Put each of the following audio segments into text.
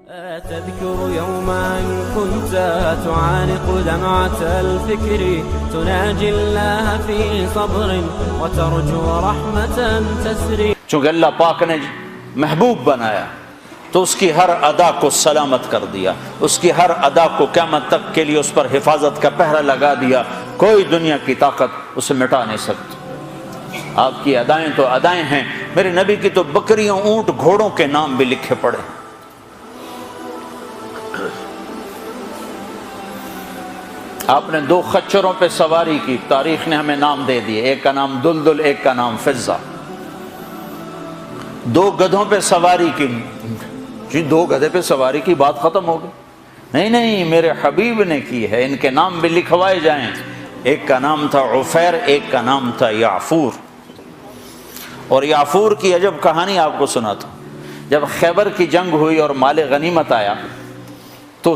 تذكر يوما كنت تعانق دمعة الفكر تناجي الله في صبر وترجو رحمة تسري. چونکہ اللہ پاک نے محبوب بنایا تو اس کی ہر ادا کو سلامت کر دیا، اس کی ہر ادا کو قیامت تک کے لیے اس پر حفاظت کا پہرا لگا دیا، کوئی دنیا کی طاقت اسے مٹا نہیں سکتی۔ آپ کی ادائیں تو ادائیں ہیں، میرے نبی کی تو بکریوں، اونٹ، گھوڑوں کے نام بھی لکھے پڑے۔ آپ نے 2 خچروں پہ سواری کی، تاریخ نے ہمیں نام دے دیے، ایک کا نام دلدل، ایک کا نام فضہ۔ 2 گدھوں پہ سواری کی، جی 2 گدھے پہ سواری کی بات ختم ہو گئی؟ نہیں، میرے حبیب نے کی ہے، ان کے نام بھی لکھوائے جائیں۔ ایک کا نام تھا عفیر، ایک کا نام تھا یعفور۔ اور یعفور کی عجب کہانی آپ کو سناتا ہوں۔ جب خیبر کی جنگ ہوئی اور مال غنیمت آیا تو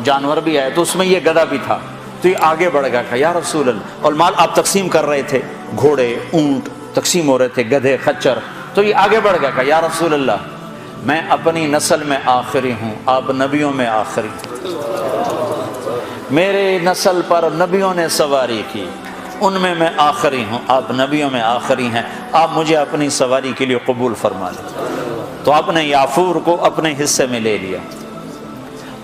جانور بھی آیا، تو اس میں یہ گدھا بھی تھا، تو یہ آگے بڑھ گیا، کہا یا رسول اللہ، اور مال آپ تقسیم کر رہے تھے، گھوڑے، اونٹ تقسیم ہو رہے تھے، گدھے، خچر، تو یہ آگے بڑھ گیا، کہا یا رسول اللہ، میں اپنی نسل میں آخری ہوں، آپ نبیوں میں آخری ہیں، میرے نسل پر نبیوں نے سواری کی، ان میں آخری ہوں، آپ نبیوں میں آخری ہیں، آپ مجھے اپنی سواری کے لیے قبول فرما لیں۔ تو آپ نے یعفور کو اپنے حصے میں لے لیا۔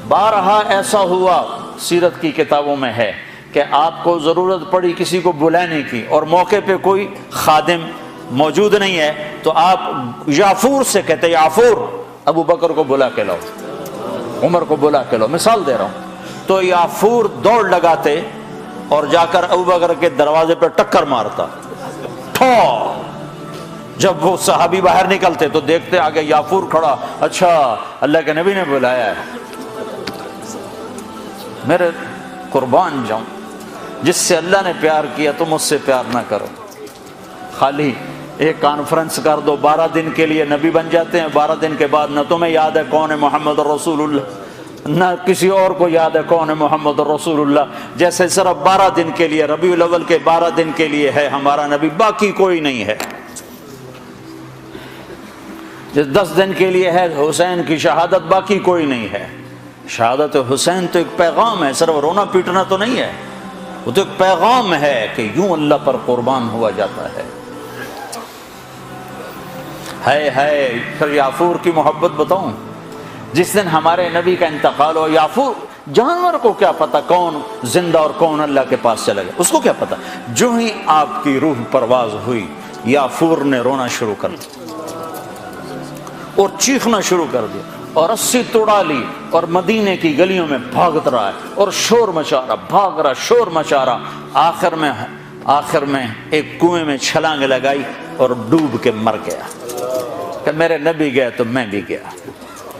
بارہا ایسا ہوا، سیرت کی کتابوں میں ہے کہ آپ کو ضرورت پڑی کسی کو بلانے کی اور موقع پہ کوئی خادم موجود نہیں ہے، تو آپ یعفور سے کہتے یعفور ابو بکر کو بلا کے لاؤ، عمر کو بلا کے لاؤ، مثال دے رہا ہوں۔ تو یعفور دوڑ لگاتے اور جا کر ابو بکر کے دروازے پہ ٹکر مارتا، جب وہ صحابی باہر نکلتے تو دیکھتے آگے یعفور کھڑا، اچھا اللہ کے نبی نے بلایا ہے۔ میرے قربان جاؤں، جس سے اللہ نے پیار کیا تم اس سے پیار نہ کرو۔ خالی ایک کانفرنس کر دو، 12 دن کے لیے نبی بن جاتے ہیں، 12 دن کے بعد نہ تمہیں یاد ہے کون ہے محمد رسول اللہ، نہ کسی اور کو یاد ہے کون ہے محمد رسول اللہ۔ جیسے صرف 12 دن کے لیے، ربیع الاول کے 12 دن کے لیے ہے ہمارا نبی، باقی کوئی نہیں ہے۔ جس 10 دن کے لیے ہے حسین کی شہادت، باقی کوئی نہیں ہے۔ شہادت حسین تو ایک پیغام ہے، صرف رونا پیٹنا تو نہیں ہے، وہ تو ایک پیغام ہے کہ یوں اللہ پر قربان ہوا جاتا ہے۔ پھر یعفور کی محبت بتاؤں، جس دن ہمارے نبی کا انتقال ہو، یعفور جانور کو کیا پتا کون زندہ اور کون اللہ کے پاس چلا گیا، اس کو کیا پتا، جو ہی آپ کی روح پرواز ہوئی یعفور نے رونا شروع کر دیا اور چیخنا شروع کر دیا اور رسی توڑا لی اور مدینے کی گلیوں میں بھاگت رہا ہے اور شور مچا رہا، بھاگ رہا، شور مچا رہا۔ آخر میں ایک کنویں میں چھلانگ لگائی اور ڈوب کے مر گیا کہ میرے نبی گئے تو میں بھی گیا۔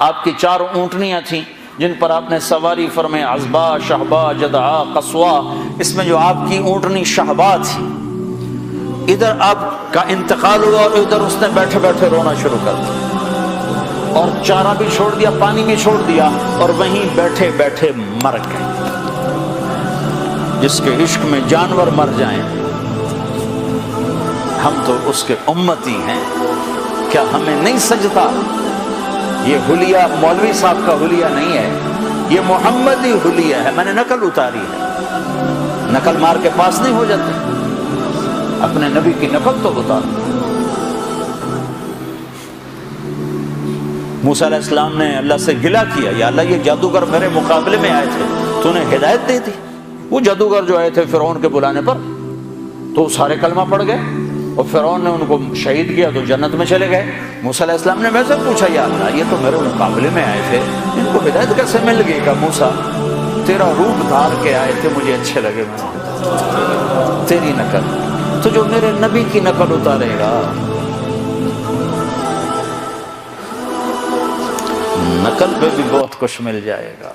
آپ کی 4 اونٹنیاں تھیں جن پر آپ نے سواری فرمائی، عزبا، شہبا، جدعا، قصوا۔ اس میں جو آپ کی اونٹنی شہبا تھی، ادھر آپ کا انتقال ہوا اور ادھر اس نے بیٹھے بیٹھے رونا شروع کر دیا اور چارہ بھی چھوڑ دیا، پانی بھی چھوڑ دیا اور وہیں بیٹھے بیٹھے مر گئے۔ جس کے عشق میں جانور مر جائیں، ہم تو اس کے امتی ہیں، کیا ہمیں نہیں سجتا؟ یہ حلیہ مولوی صاحب کا حلیہ نہیں ہے، یہ محمدی حلیہ ہے، میں نے نقل اتاری ہے، نقل مار کے پاس نہیں ہو جاتے، اپنے نبی کی نقل تو اتار۔ موسیٰ علیہ السلام نے اللہ سے گلہ کیا، یا اللہ یہ جادوگر میرے مقابلے میں آئے تھے، تو انہیں ہدایت دے دی۔ وہ جادوگر جو آئے تھے فرعون کے بلانے پر، تو سارے کلمہ پڑھ گئے اور فرعون نے ان کو شہید کیا تو جنت میں چلے گئے۔ موسیٰ علیہ السلام نے میں سے پوچھا، یا اللہ یہ تو میرے مقابلے میں آئے تھے، ان کو ہدایت کیسے مل گئی؟ کہ موسیٰ تیرا روپ دھار کے آئے تھے، مجھے اچھے لگے، میں تیری نقل، تو جو میرے نبی کی نقل اتارے گا نقل پہ بھی بہت کچھ مل جائے گا۔